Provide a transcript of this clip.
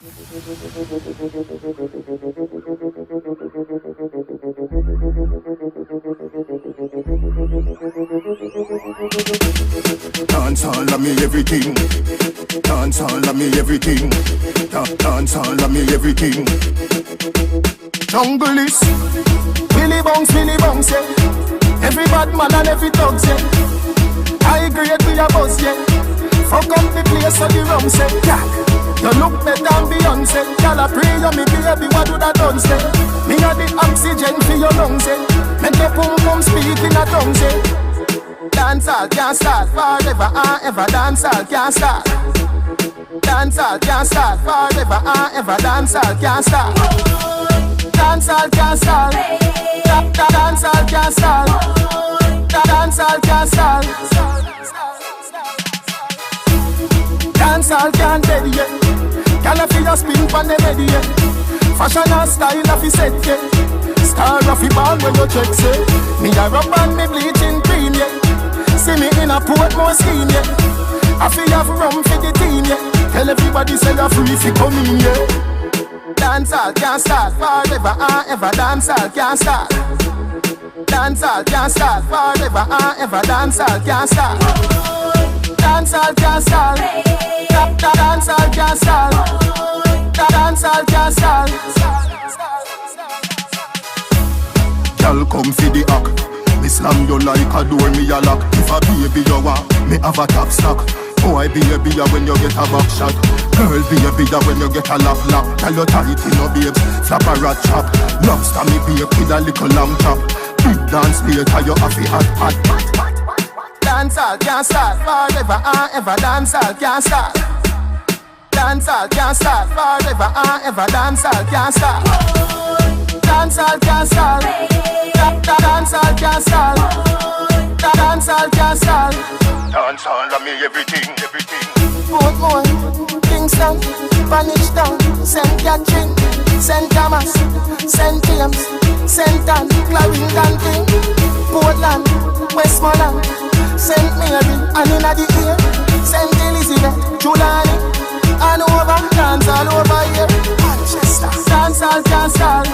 Dancehall of me everything. Dancehall of me everything. Dancehall of me everything. Jungle is Billy Bounce, yeah. Every bad man and every dog, yeah. I agree with your boss, yeah. Fuck up the place so the rum say, yeah. You look better than Beyonce. Y'all a pray you me baby, what do that done say? Me a the oxygen for your lungs, eh. Make your pum pum speak in a tongue, say. Dancehall can't start forever and ever. Dancehall can't start. Dancehall can't start forever and ever. Dancehall can't start. Dancehall can't start. Dancehall can't start. Dancehall can't start. Dancehall can't dead yet. Can I feel your spin from the ready yet? Fashion and style of the set yet. Star of the ball when you check say. Me a rub and me bleaching green yet. See me in a Portmore scheme yet. I feel have rum for the team yet. Tell everybody say you're free if you come in yet. Dancehall can't start forever and ever. Dancehall can't start. Dancehall can't start forever and ever. Dancehall can't start. Dancehall can't start. Dancehall can't start. Dancehall can't start. Y'all come for the act. Me slam you like a door, me a lock. If a baby you want, me have a top stock. Boy baby when you get a back shot. Girl baby when you get a lap. Tell you tight in no babes, flap a rat chop. Lobster me bake with a little lamb chop. Big dance later you have a hot. Dancehall can't start forever and ever. Dancehall can't start. Dancehall can't start forever and ever. Dancehall can't start. Dancehall can't start. Dancehall can't start. Dancehall can't start. Dancehall of me everything. Portmore, Kingston, Spanish Town, St. Catherine, St. Thomas, St. James, St. Anne, Clarendon King, Portland, Westmoreland, St. Mary, and in the ear, St. Elizabeth, Julani, and over, dance all over here. Manchester, dancehall can't start.